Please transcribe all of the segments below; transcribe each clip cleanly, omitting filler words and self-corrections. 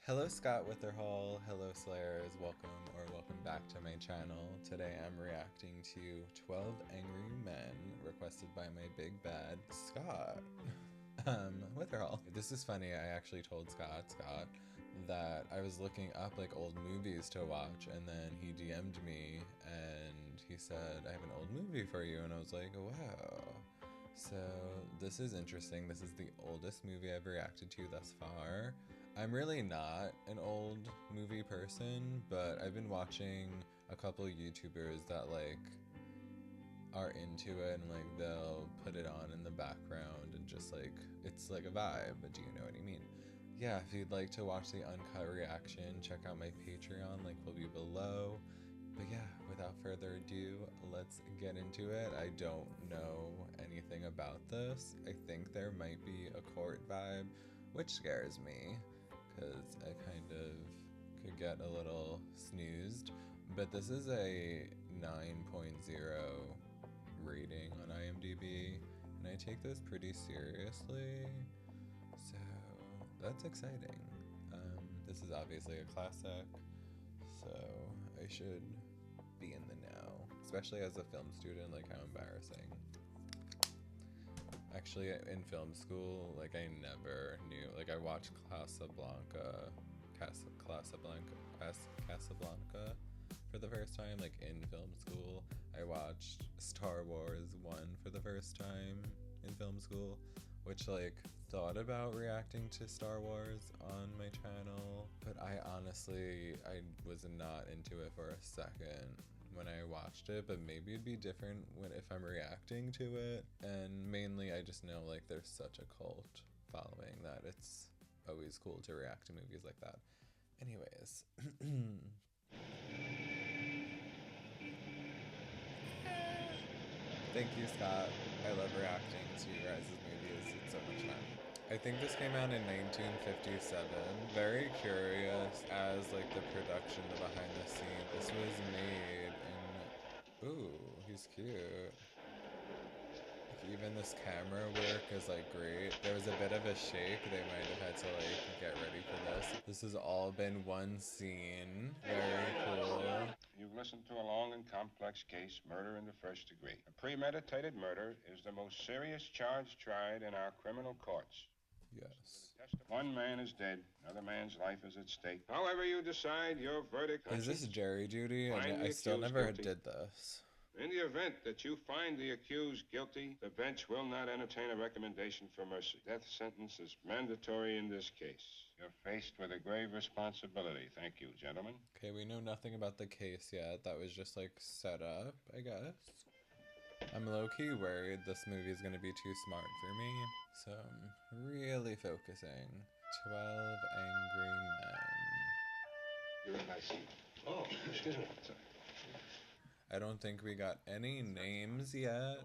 Hello, Scott Witherhall. Hello, Slayers. Welcome back to my channel. Today I'm reacting to 12 Angry Men requested by my big bad Scott Witherhall. This is funny. I actually told Scott that I was looking up like old movies to watch, and then he DM'd me and he said, I have an old movie for you, and I was like, wow. So this is interesting. This is the oldest movie I've reacted to thus far. I'm really not an old movie person, but I've been watching a couple of YouTubers that like are into it, and like they'll put it on in the background and just like it's like a vibe, but do you know what I mean? Yeah, if you'd like to watch the uncut reaction, check out my Patreon, link will be below. But yeah, without further ado, let's get into it. I don't know anything about this. I think there might be a court vibe, which scares me because I kind of could get a little snoozed. But this is a 9.0 rating on IMDb, and I take this pretty seriously, so that's exciting. This is obviously a classic, so I should be in the know, especially as a film student. Like, how embarrassing. Actually, in film school, like, I never knew. Like, I watched Casablanca for the first time, like, in film school. I watched Star Wars 1 for the first time in film school, which, like, thought about reacting to Star Wars on my channel, but I was not into it for a second when I watched it, but maybe it'd be different if I'm reacting to it. And mainly I just know like there's such a cult following that it's always cool to react to movies like that. Anyways. Thank you, Scott. I love reacting to your guys' movies. It's so much fun. I think this came out in 1957. Very curious as like the production, the behind the scenes. This was made in... Ooh, he's cute. Like, even this camera work is like great. There was a bit of a shake. They might have had to like get ready for this. This has all been one scene. Very cool. You've listened to a long and complex case, murder in the first degree. A premeditated murder is the most serious charge tried in our criminal courts. Yes. One man is dead, another man's life is at stake. However you decide, your verdict... Is this jury duty? I still never did this. In the event that you find the accused guilty, the bench will not entertain a recommendation for mercy. Death sentence is mandatory in this case. You're faced with a grave responsibility. Thank you, gentlemen. Okay, we know nothing about the case yet. That was just like set up, I guess. I'm low-key worried this movie is gonna be too smart for me, so I'm really focusing. 12 Angry Men. You're in my seat. Oh, excuse me. Sorry. I don't think we got any names yet.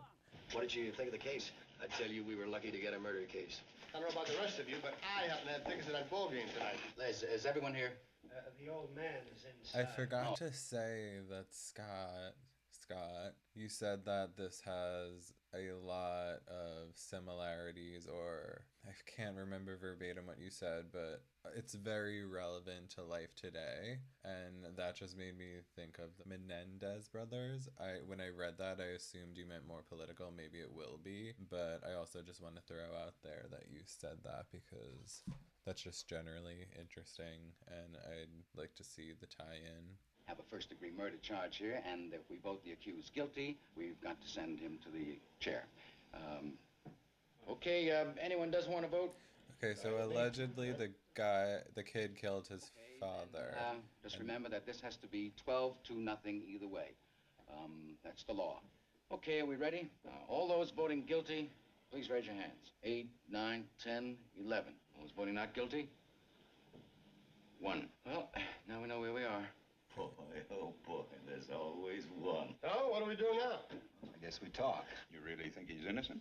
What did you think of the case? I tell you, we were lucky to get a murder case. I don't know about the rest of you, but I happen to have tickets to that ball game tonight. Is everyone here? The old man is inside. I forgot to say that Scott, you said that this has a lot of similarities, or I can't remember verbatim what you said, but it's very relevant to life today, and that just made me think of the Menendez brothers. When I read that, I assumed you meant more political. Maybe it will be, but I also just want to throw out there that you said that because that's just generally interesting, and I'd like to see the tie-in. Have a first-degree murder charge here, and if we vote the accused guilty, we've got to send him to the chair. Okay, anyone doesn't want to vote? Okay, so allegedly the kid killed his father. Just remember that this has to be 12-0 either way. That's the law. Okay, are we ready? All those voting guilty, please raise your hands. 8, 9, 10, 11. Those voting not guilty? 1. Well, now we know where we are. Boy, oh boy, there's always one. Oh, what do we do now? I guess we talk. You really think he's innocent?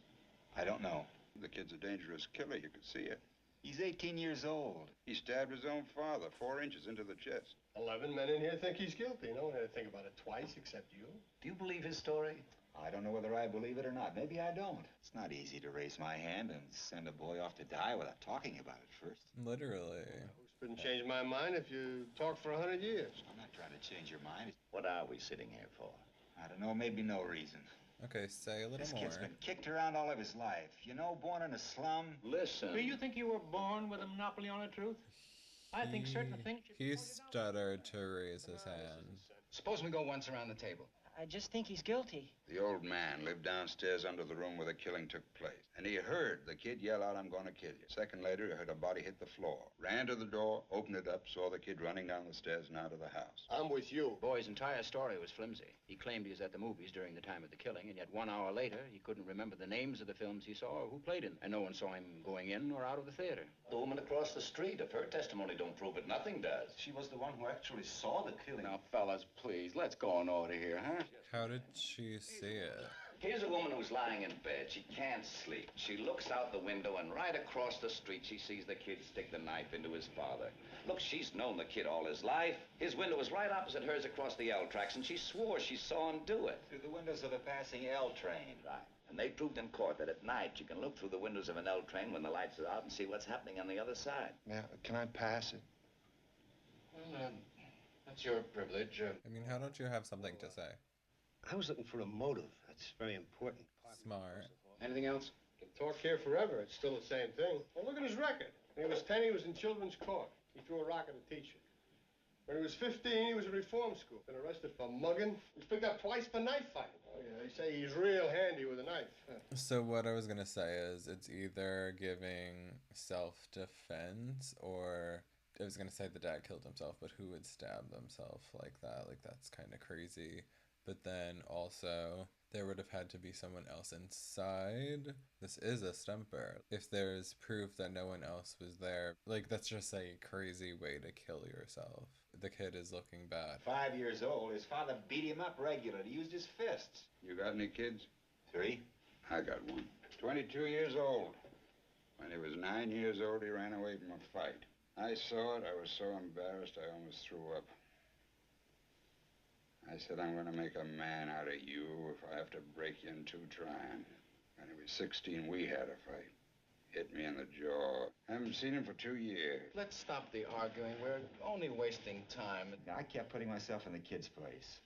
I don't know. The kid's a dangerous killer. You could see it. He's 18 years old. He stabbed his own father 4 inches into the chest. 11 men in here think he's guilty. No one had to think about it twice except you. Do you believe his story? I don't know whether I believe it or not. Maybe I don't. It's not easy to raise my hand and send a boy off to die without talking about it first. Literally. Couldn't change my mind if you talked for 100 years. I'm not trying to change your mind. What are we sitting here for? I don't know, maybe no reason. Okay, say a little This more. kid's been kicked around all of his life. You know, born in a slum. Listen. Do you think you were born with a monopoly on the truth? I think certain things should be He pointed out. stuttered to raise his hand. Suppose we go once around the table. I just think he's guilty. The old man lived downstairs under the room where the killing took place. And he heard the kid yell out, "I'm going to kill you." A second later, he heard a body hit the floor. Ran to the door, opened it up, saw the kid running down the stairs and out of the house. I'm with you. Boy's entire story was flimsy. He claimed he was at the movies during the time of the killing, and yet 1 hour later, he couldn't remember the names of the films he saw or who played in them. And no one saw him going in or out of the theater. The woman across the street, if her testimony don't prove it, nothing does. She was the one who actually saw the killing. Now, fellas, please, let's go in order here, huh? How did she see it? Here's a woman who's lying in bed. She can't sleep. She looks out the window, and right across the street, she sees the kid stick the knife into his father. Look, she's known the kid all his life. His window was right opposite hers across the L tracks, and she swore she saw him do it. Through the windows of a passing L train. Right. And they proved in court that at night you can look through the windows of an L train when the lights are out and see what's happening on the other side. Now, can I pass it? Well, that's your privilege. I mean, how don't you have something to say? I was looking for a motive. That's very important. Smart. Anything else? Can talk here forever. It's still the same thing. Well, look at his record. When he was 10, he was in children's court. He threw a rock at a teacher. When he was 15, he was at reform school. Been arrested for mugging. He was picked up twice for knife fighting. Oh, yeah, they say he's real handy with a knife. So what I was gonna say is it's either giving self-defense or I was gonna say the dad killed himself, but who would stab themselves like that? Like that's kind of crazy. But then also there would have had to be someone else inside. This is a stumper. If there's proof that no one else was there, like that's just a crazy way to kill yourself. The kid is looking bad. 5 years old, his father beat him up regularly. He used his fists. You got any kids? 3. I got one. 22 years old. When he was 9 years old, he ran away from a fight. I saw it. I was so embarrassed, I almost threw up. I said, I'm going to make a man out of you if I have to break you in two trying. When he was 16, we had a fight. Hit me in the jaw. Haven't seen him for 2 years. Let's stop the arguing. We're only wasting time. I kept putting myself in the kid's place.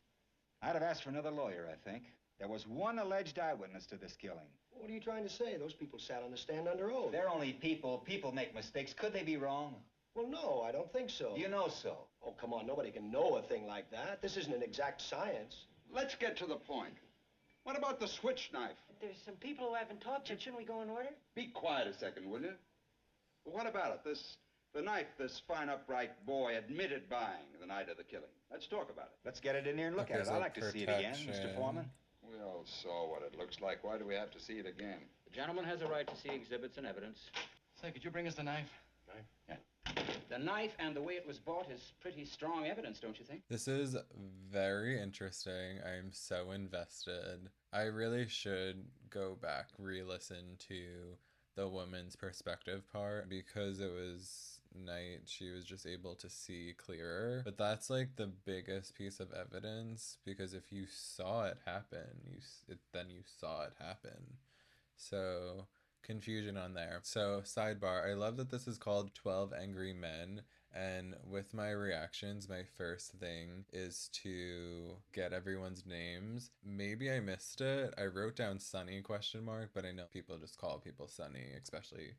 I'd have asked for another lawyer, I think. There was one alleged eyewitness to this killing. What are you trying to say? Those people sat on the stand under oath. They're only people. People make mistakes. Could they be wrong? Well, no, I don't think so. You know so. Oh, come on. Nobody can know a thing like that. This isn't an exact science. Let's get to the point. What about the switch knife? There's some people who haven't talked yet. Shouldn't we go in order? Be quiet a second, will you? What about it? The knife this fine, upright boy admitted buying the night of the killing. Let's talk about it. Let's get it in here and look Okay, at it. so I'd like to see it again, Mr. protection. Foreman. We all saw what it looks like. Why do we have to see it again? The gentleman has a right to see exhibits and evidence. Say, could you bring us the knife? The knife and the way it was bought is pretty strong evidence, don't you think? This is very interesting. I'm so invested. I really should go back, re-listen to the woman's perspective part because it was night. She was just able to see clearer. But that's like the biggest piece of evidence because if you saw it happen, then you saw it happen. So confusion on there. So sidebar, I love that this is called 12 Angry Men, and with my reactions my first thing is to get everyone's names. Maybe I missed it. I wrote down Sunny ? But I know people just call people Sunny, especially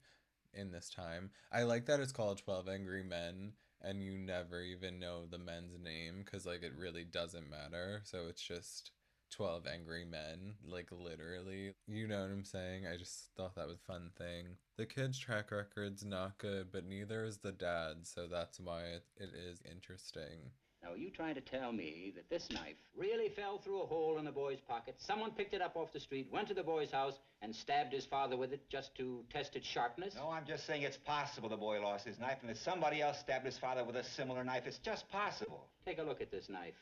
in this time. I like that it's called 12 Angry Men and you never even know the men's name because like it really doesn't matter. So it's just 12 Angry Men, like literally. You know what I'm saying? I just thought that was a fun thing. The kid's track record's not good, but neither is the dad, so that's why it is interesting. Now, are you trying to tell me that this knife really fell through a hole in the boy's pocket? Someone picked it up off the street, went to the boy's house, and stabbed his father with it just to test its sharpness? No, I'm just saying it's possible the boy lost his knife and that somebody else stabbed his father with a similar knife. It's just possible. Take a look at this knife.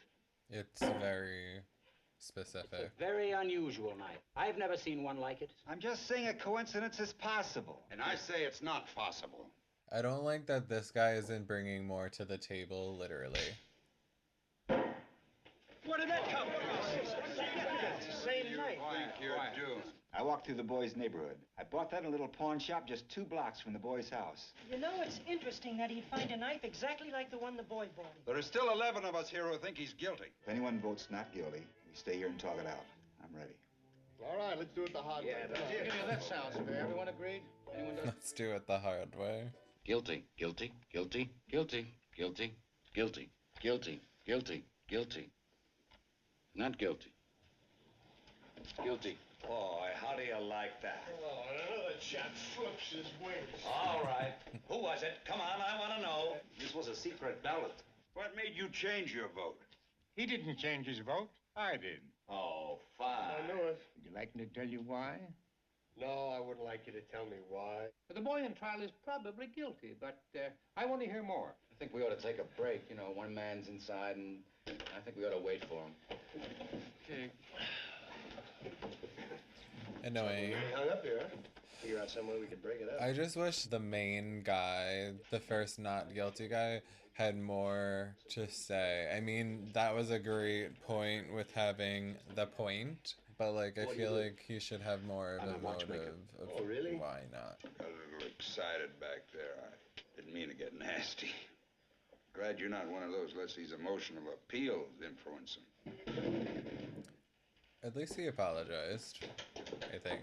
It's very specific. It's a very unusual knife. I've never seen one like it. I'm just saying a coincidence is possible. And I say it's not possible. I don't like that this guy isn't bringing more to the table, literally. Where did that come from? It's the same knife. Think you're doing? I walked through the boy's neighborhood. I bought that in a little pawn shop just 2 blocks from the boy's house. You know, it's interesting that he'd find a knife exactly like the one the boy bought him. There are still 11 of us here who think he's guilty. If anyone votes not guilty, we stay here and talk it out. I'm ready. All right, let's do it the hard way. Yeah, that sounds fair. Everyone agreed? Anyone does? Let's do it the hard way. Guilty, guilty, guilty, guilty, guilty, guilty, guilty, guilty, guilty. Not guilty. Guilty. Boy, how do you like that? Oh, and another chap flips his wings. All right. Who was it? Come on, I want to know. This was a secret ballot. What made you change your vote? He didn't change his vote. I did. Oh, fine. I knew it. Would you like me to tell you why? No, I wouldn't like you to tell me why. The boy on trial is probably guilty, but I want to hear more. I think we ought to take a break. You know, one man's inside, and I think we ought to wait for him. Okay. Annoying. We hung up here. Figure out some way we could break it up. I just wish the main guy, the first not guilty guy, had more to say. I mean, that was a great point with having the point, but like I feel like he should have more of a motive of why not. Got a little excited back there. I didn't mean to get nasty. Glad you're not one of those lets these emotional appeals influence him. At least he apologized, I think.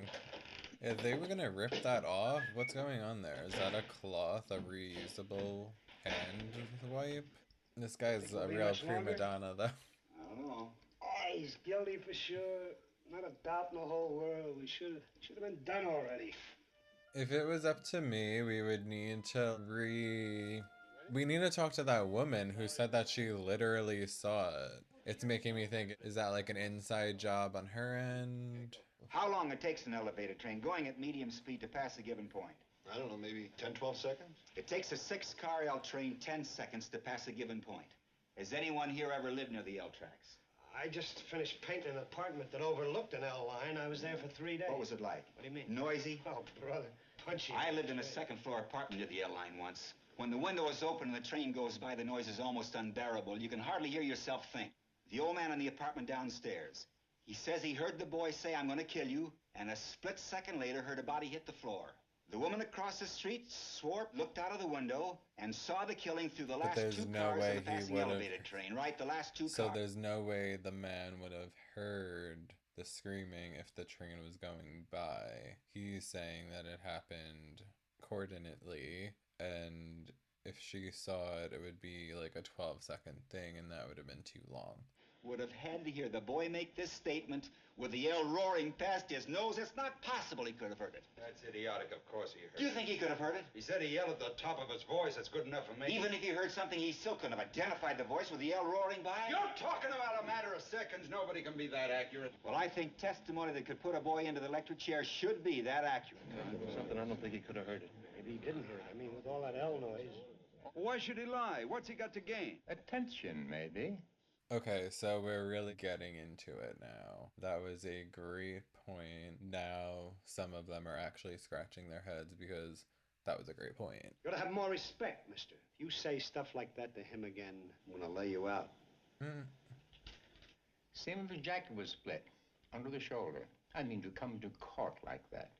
If they were gonna rip that off, what's going on there? Is that a cloth, a reusable hand wipe? This guy's a real prima donna, though. I don't know. Oh, he's guilty for sure. Not a doubt in the whole world. We should have been done already. If it was up to me, we would need to We need to talk to that woman who said that she literally saw it. It's making me think, is that like an inside job on her end? How long it takes an elevator train going at medium speed to pass a given point? I don't know, maybe 10, 12 seconds? It takes a 6-car L train 10 seconds to pass a given point. Has anyone here ever lived near the L tracks? I just finished painting an apartment that overlooked an L line. I was there for 3 days. What was it like? What do you mean? Noisy? Oh, brother. Punchy. I lived in a second-floor apartment near the L line once. When the window is open and the train goes by, the noise is almost unbearable. You can hardly hear yourself think. The old man in the apartment downstairs. He says he heard the boy say, "I'm gonna kill you," and a split second later heard a body hit the floor. The woman across the street swore, looked out of the window, and saw the killing through the last 2 cars of the passing elevator train, right? The last 2 cars. So there's no way the man would have heard the screaming if the train was going by. He's saying that it happened coordinately, and if she saw it, it would be like a 12-second thing, and that would have been too long. Would have had to hear the boy make this statement with the yell roaring past his nose. It's not possible he could have heard it. That's idiotic. Of course he heard Do you think he could have heard it? He said he yelled at the top of his voice. That's good enough for me. Even if he heard something, he still couldn't have identified the voice with the yell roaring by? You're talking about a matter of seconds. Nobody can be that accurate. Well, I think testimony that could put a boy into the electric chair should be that accurate. Something I don't think he could have heard it. Maybe he didn't hear it. I mean, with all that L noise. Why should he lie? What's he got to gain? Attention, maybe. Okay, so we're really getting into it now. That was a great point. Now some of them are actually scratching their heads because that was a great point. You gotta have more respect, mister. If you say stuff like that to him again, I'm gonna lay you out. Same if his jacket was split under the shoulder. I mean, to come to court like that.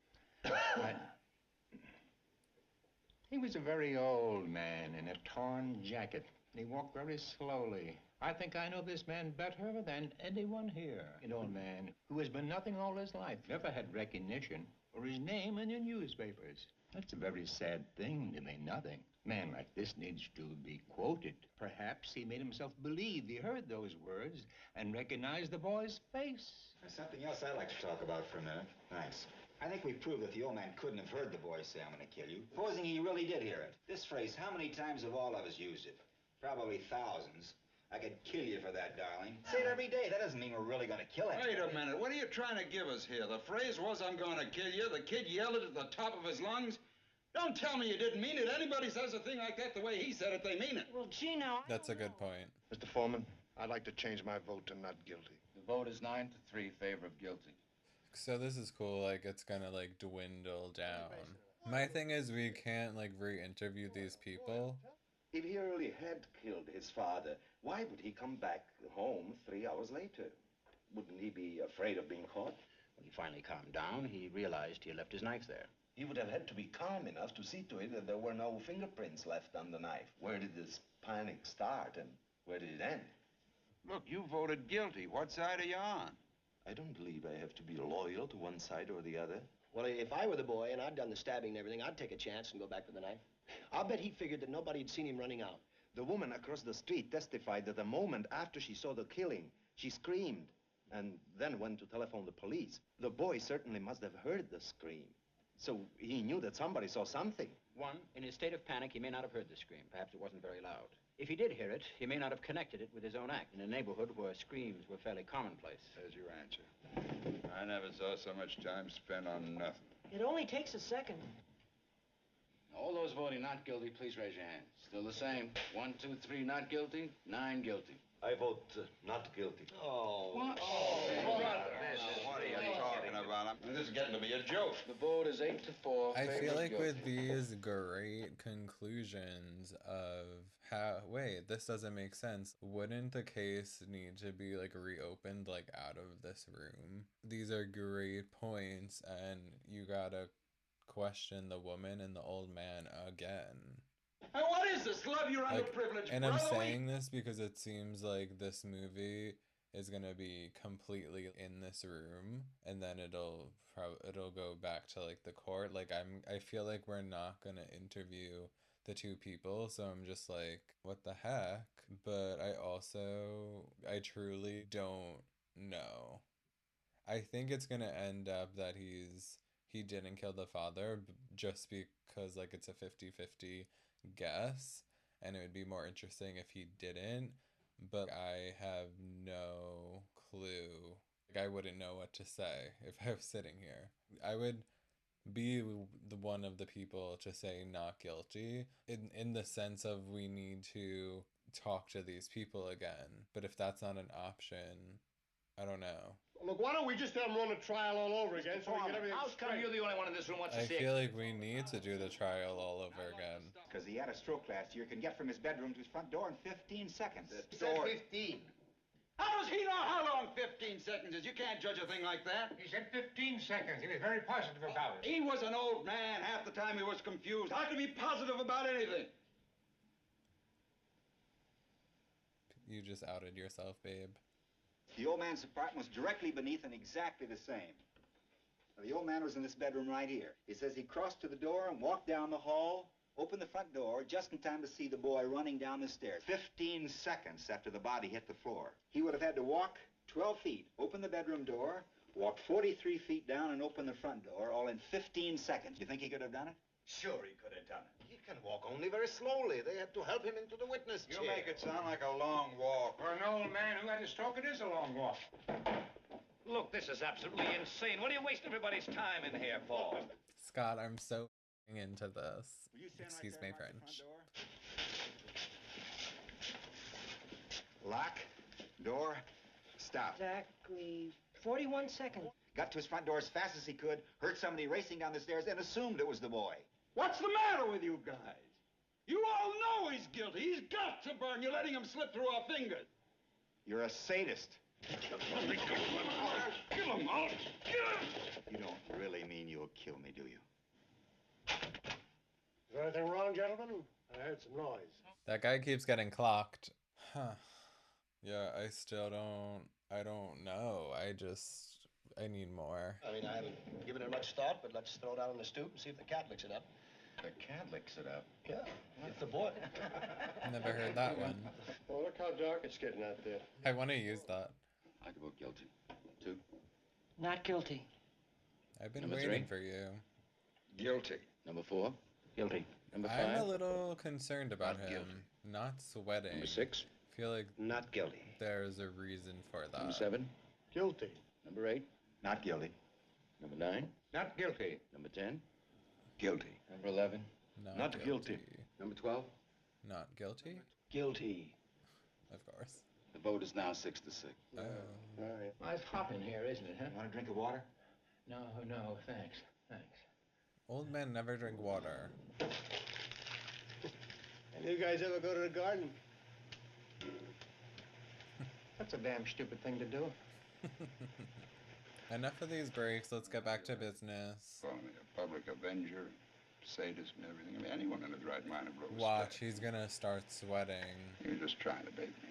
He was a very old man in a torn jacket. He walked very slowly. I think I know this man better than anyone here. An old man who has been nothing all his life, never had recognition or his name in the newspapers. That's a very sad thing to mean nothing. A man like this needs to be quoted. Perhaps he made himself believe he heard those words and recognized the boy's face. There's something else I'd like to talk about for a minute. Thanks. I think we proved that the old man couldn't have heard the boy say, "I'm gonna kill you." Supposing he really did hear it. This phrase, how many times have all of us used it? Probably thousands. I could kill you for that, darling. Say it every day. That doesn't mean we're really gonna kill him. Wait a minute. What are you trying to give us here? The phrase was, "I'm going to kill you." The kid yelled it at the top of his lungs. Don't tell me you didn't mean it. Anybody says a thing like that the way he said it, they mean it. Well, gee, now, That's a good point. Mr. Foreman, I'd like to change my vote to not guilty. The vote is 9-3 favor of guilty. So this is cool, like it's gonna like dwindle down. My thing is we can't like re-interview these people. If he really had killed his father, why would he come back home 3 hours later? Wouldn't he be afraid of being caught? When he finally calmed down, he realized he had left his knife there. He would have had to be calm enough to see to it that there were no fingerprints left on the knife. Where did this panic start and where did it end? Look, you voted guilty. What side are you on? I don't believe I have to be loyal to one side or the other. Well, if I were the boy and I'd done the stabbing and everything, I'd take a chance and go back for the knife. I'll bet he figured that nobody had seen him running out. The woman across the street testified that the moment after she saw the killing, she screamed and then went to telephone the police. The boy certainly must have heard the scream. So he knew that somebody saw something. One, in his state of panic, he may not have heard the scream. Perhaps it wasn't very loud. If he did hear it, he may not have connected it with his own act in a neighborhood where screams were fairly commonplace. There's your answer. I never saw so much time spent on nothing. It only takes a second. All those voting not guilty, please raise your hand. Still the same. 1, 2, 3 not guilty, 9 guilty. I vote not guilty. Oh. What? What are you talking about? This is getting to be a joke. The vote is 8-4. I feel like guilty. with these great conclusions of how, wait, this doesn't make sense. Wouldn't the case need to be like reopened, like out of this room? These are great points, and you gotta question the woman and the old man again. Hey, what is this? Love your underprivileged And I'm brother? saying this because it seems like this movie is gonna be completely in this room, and then it'll go back to like the court. Like I feel like we're not gonna interview the two people, so I'm just like, what the heck? But I truly don't know. I think it's gonna end up that he didn't kill the father just because like it's a 50-50 guess, and it would be more interesting if he didn't, but I have no clue. Like, I wouldn't know what to say if I was sitting here. I would be the one of the people to say not guilty in the sense of we need to talk to these people again, but if that's not an option, I don't know. Look, why don't we just have him run a trial all over again so we get everything How come straight? you're the only one in this room who wants I to see feel like we need to do the trial all over again. Because he had a stroke last year, can get from his bedroom to his front door in 15 seconds. He said 15. How does he know how long 15 seconds is? You can't judge a thing like that. He said 15 seconds. He was very positive about it. He was an old man. Half the time he was confused. How can he be positive about anything? You just outed yourself, babe. The old man's apartment was directly beneath and exactly the same. Now, the old man was in this bedroom right here. He says he crossed to the door and walked down the hall, opened the front door just in time to see the boy running down the stairs. 15 seconds after the body hit the floor. He would have had to walk 12 feet, open the bedroom door, walk 43 feet down and open the front door, all in 15 seconds. You think he could have done it? Sure he could have done it. He can walk only very slowly. They had to help him into the witness chair. You make it sound like a long walk. For an old man who had a stroke, it is a long walk. Look, this is absolutely insane. What are you wasting everybody's time in here for? Scott, I'm so into this. Will you stand Excuse right my there and mark the French. front door? Lock, door, stop. Exactly 41 seconds. Got to his front door as fast as he could, heard somebody racing down the stairs, and assumed it was the boy. What's the matter with you guys? You all know he's guilty. He's got to burn. You're letting him slip through our fingers. You're a sadist. Let me kill him. I'll kill him. I'll kill him. You don't really mean you'll kill me, do you? Is there anything wrong, gentlemen? I heard some noise. That guy keeps getting clocked. Huh. Yeah, I don't know. I need more. I mean, I haven't given it much thought, but let's throw it out on the stoop and see if the cat licks it up. The cat licks it up. Yeah, if the boy... Never heard that one. Well, look how dark it's getting out there. I want to use that. I'd vote guilty. 2. Not guilty. I've been Number waiting 3? for you. Guilty. Number 4? Guilty. Number 5? I'm a little concerned about Not him guilty. not sweating. Number 6? I feel like Not guilty. there's a reason for that. Number 7? Guilty. Number 8? Not guilty. Number 9? Not guilty. Number 10? Guilty. Number 11? Not guilty. Number 12? Not guilty? Guilty. Of course. The vote is now 6-6. Oh. All right. Nice hop in here, isn't it, huh? You want a drink of water? No, no, thanks. Thanks. Old men never drink water. And you guys ever go to the garden? That's a damn stupid thing to do. Enough of these breaks. Let's get back to business. Calling me a public avenger, sadist and everything. I mean, anyone in his right mind would blow Watch, he's gonna start sweating. You're just trying to bait me.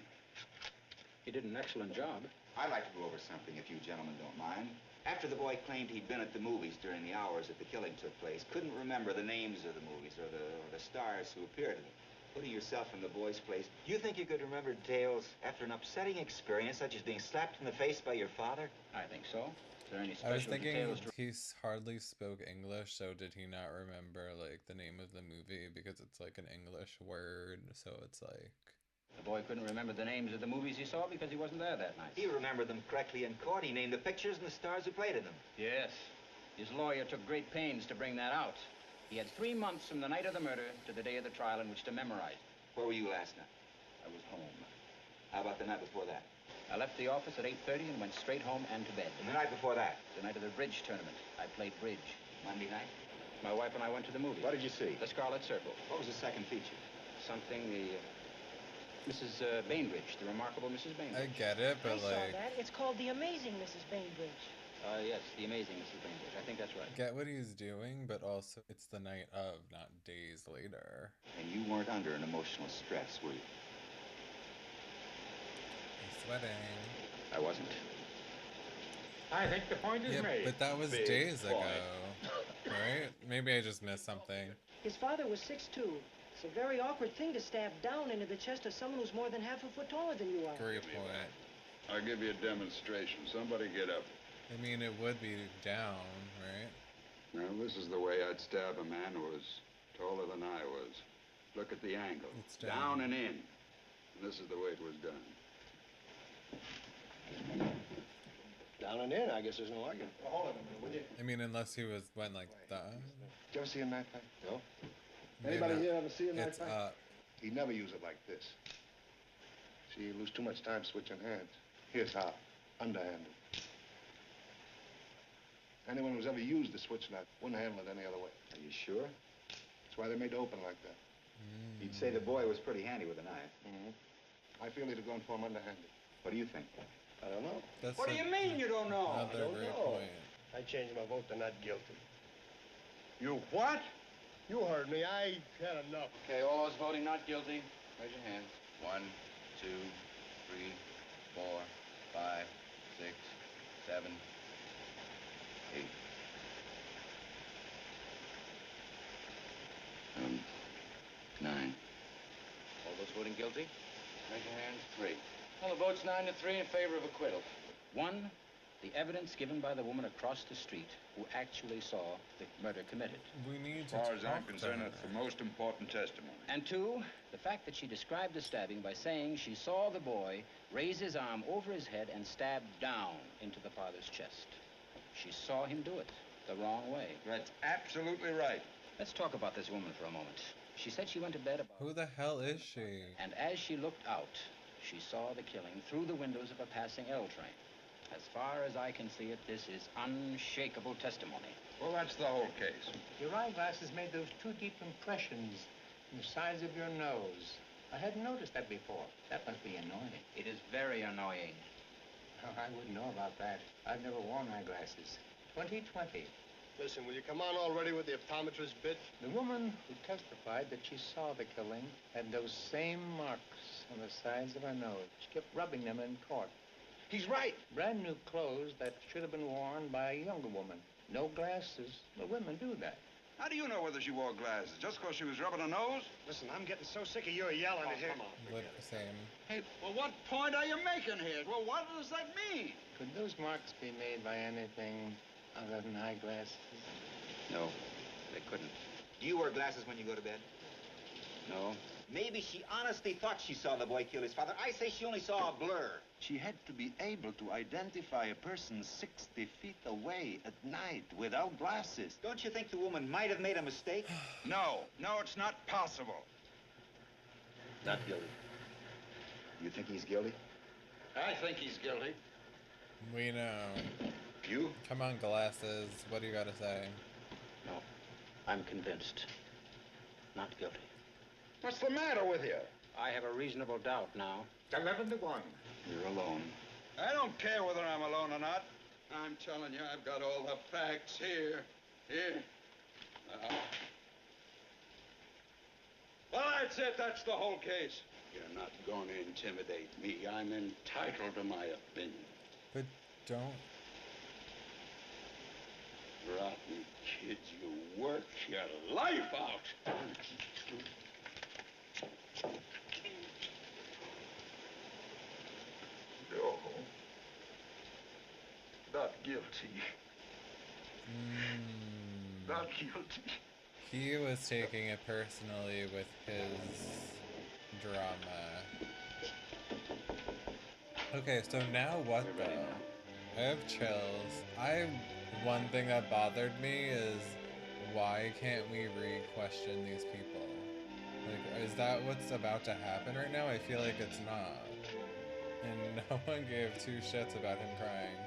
He did an excellent job. I'd like to go over something if you gentlemen don't mind. After the boy claimed he'd been at the movies during the hours that the killing took place, couldn't remember the names of the movies or the stars who appeared in them. Putting yourself in the boy's place, do you think you could remember details after an upsetting experience such as being slapped in the face by your father? I think so. Is there any I was special thinking details? he hardly spoke English, so did he not remember like the name of the movie because it's like an English word, so it's like. The boy couldn't remember the names of the movies he saw because he wasn't there that night. He remembered them correctly in court. He named the pictures and the stars who played in them. Yes. His lawyer took great pains to bring that out. He had 3 months from the night of the murder to the day of the trial in which to memorize it. Where were you last night? I was home. How about the night before that? I left the office at 8:30 and went straight home and to bed. And the night before that? The night of the bridge tournament. I played bridge. Monday night? My wife and I went to the movies. What did you see? The Scarlet Circle. What was the second feature? Something Mrs. Bainbridge, the remarkable Mrs. Bainbridge. I get it, I but saw like. that. It's called The Amazing Mrs. Bainbridge. Yes, the amazing Mrs. Bainbridge. I think that's right. Get what he's doing, but also it's the night of, not days later. And you weren't under an emotional stress, were you? He's sweating. I wasn't. I think the point is Yeah, made. but that was Big days point. ago, right? Maybe I just missed something. His father was 6'2". It's a very awkward thing to stab down into the chest of someone who's more than half a foot taller than you are. Great point. I'll give you a demonstration. Somebody get up. I mean, it would be down, right? Now, this is the way I'd stab a man who was taller than I was. Look at the angle. It's down. Down and in. And this is the way it was done. Down and in, I guess there's no argument. Well, hold on a minute, will you? I mean, unless he went like that. Did you ever see a knife fight? No. Maybe Anybody not. here ever see a knife It's fight? up. He'd never use it like this. See, you lose too much time switching hands. Here's how. Underhanded. Anyone who's ever used a switch knife wouldn't handle it any other way. Are you sure? That's why they made it open like that. You'd say the boy was pretty handy with a knife. I feel he'd have gone for him underhanded. What do you think? I don't know. That's What do you mean you don't know? another great point. I changed my vote to not guilty. You what? You heard me. I had enough. Okay, all those voting not guilty, raise your hands. 1, 2, 3, 4, 5, 6, 7, 8. 9. All those voting guilty? Raise your hands. 3. Well, the vote's 9 to 3 in favor of acquittal. 1, the evidence given by the woman across the street who actually saw the murder committed. We need As to far as I'm talk to concerned, her. it's the most important testimony. And 2, the fact that she described the stabbing by saying she saw the boy raise his arm over his head and stab down into the father's chest. She saw him do it the wrong way. That's absolutely right. Let's talk about this woman for a moment. She said she went to bed about... Who the hell is she? And as she looked out, she saw the killing through the windows of a passing L train. As far as I can see it, this is unshakable testimony. Well, that's the whole case. Your eyeglasses made those 2 deep impressions in the sides of your nose. I hadn't noticed that before. That must be annoying. It is very annoying. Oh, I wouldn't know about that. I've never worn eyeglasses. 20/20. Listen, will you come on already with the optometrist bit? The woman who testified that she saw the killing had those same marks on the sides of her nose. She kept rubbing them in court. He's right. Brand new clothes that should have been worn by a younger woman. No glasses. The women do that. How do you know whether she wore glasses? Just because she was rubbing her nose? Listen, I'm getting so sick of your yelling in here. Lip same. Hey, well, what point are you making here? Well, what does that mean? Could those marks be made by anything other than eyeglasses? No, they couldn't. Do you wear glasses when you go to bed? No. Maybe she honestly thought she saw the boy kill his father. I say she only saw a blur. She had to be able to identify a person 60 feet away at night without glasses. Don't you think the woman might have made a mistake? No, it's not possible. Not guilty. You think he's guilty? I think he's guilty. We know. You? Come on, glasses. What do you gotta say? No. I'm convinced. Not guilty. What's the matter with you? I have a reasonable doubt now. 11 to 1. You're alone. I don't care whether I'm alone or not. I'm telling you, I've got all the facts here. Here. Well, that's it. That's the whole case. You're not going to intimidate me. I'm entitled to my opinion. But don't. Rotten kids, you work your life out. No. Not guilty. Not guilty. He was taking it personally with his drama. Okay, so now what though? I have chills. One thing that bothered me is why can't we re-question these people? Like, is that what's about to happen right now? I feel like it's not. And no one gave two shits about him crying.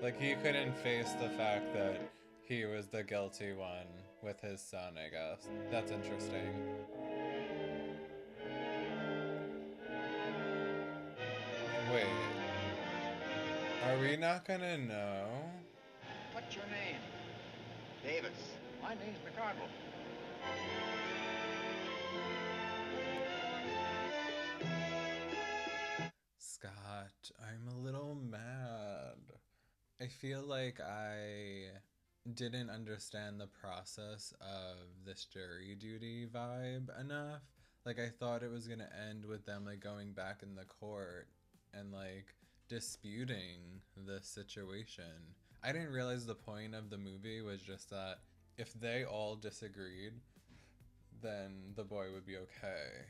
Like, he couldn't face the fact that he was the guilty one with his son, I guess. That's interesting. Wait. Are we not gonna know? What's your name? Davis. My name's McArdle. Scott, I'm a little mad. I feel like I didn't understand the process of this jury duty vibe enough. Like, I thought it was gonna end with them, like, going back in the court and, like, disputing the situation. I didn't realize the point of the movie was just that if they all disagreed, then the boy would be okay.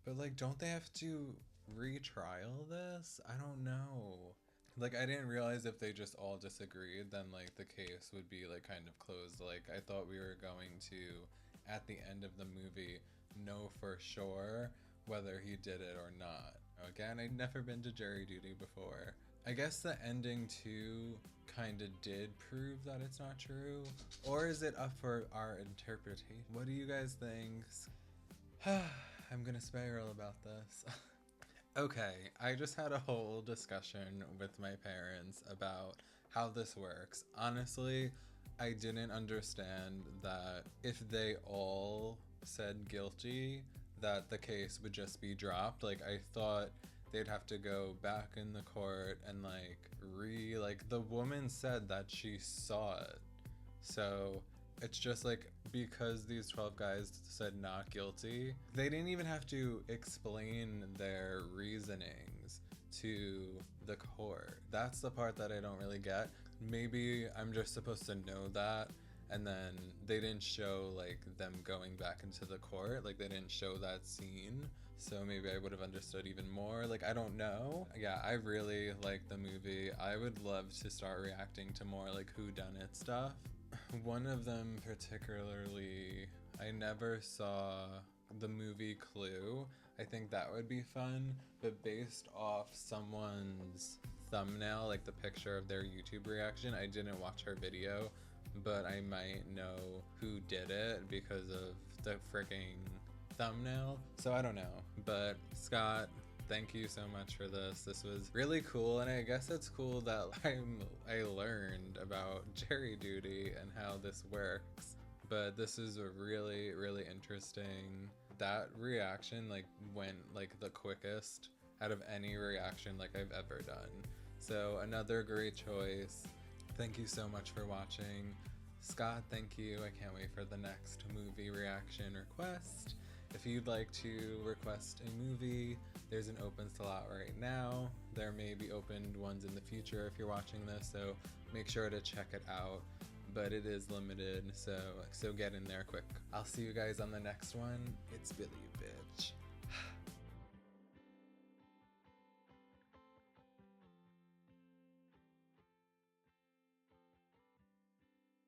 But, like, don't they have to retrial this? I don't know. Like, I didn't realize if they just all disagreed, then, like, the case would be, like, kind of closed. Like, I thought we were going to, at the end of the movie, know for sure whether he did it or not. Again, I'd never been to jury duty before. I guess the ending, too, kind of did prove that it's not true. Or is it up for our interpretation? What do you guys think? I'm gonna spiral about this. Okay, I just had a whole discussion with my parents about how this works. Honestly, I didn't understand that if they all said guilty, that the case would just be dropped. Like, I thought they'd have to go back in the court and, like, the woman said that she saw it. So it's just like, because these 12 guys said not guilty, they didn't even have to explain their reasonings to the court. That's the part that I don't really get. Maybe I'm just supposed to know that, and then they didn't show, like, them going back into the court. Like, they didn't show that scene, so maybe I would have understood even more. Like, I don't know. Yeah, I really like the movie. I would love to start reacting to more, like, whodunit stuff. One of them particularly, I never saw the movie Clue. I think that would be fun, but based off someone's thumbnail, like the picture of their YouTube reaction, I didn't watch her video, but I might know who did it because of the freaking thumbnail. So I don't know, but Scott, thank you so much for this. This was really cool, and I guess it's cool that I learned about jury duty and how this works. But this is a really, really interesting. That reaction, like, went, like, the quickest out of any reaction, like, I've ever done. So another great choice. Thank you so much for watching. Scott, thank you. I can't wait for the next movie reaction request. If you'd like to request a movie, there's an open slot right now. There may be opened ones in the future if you're watching this, so make sure to check it out. But it is limited, so get in there quick. I'll see you guys on the next one. It's Billy, bitch.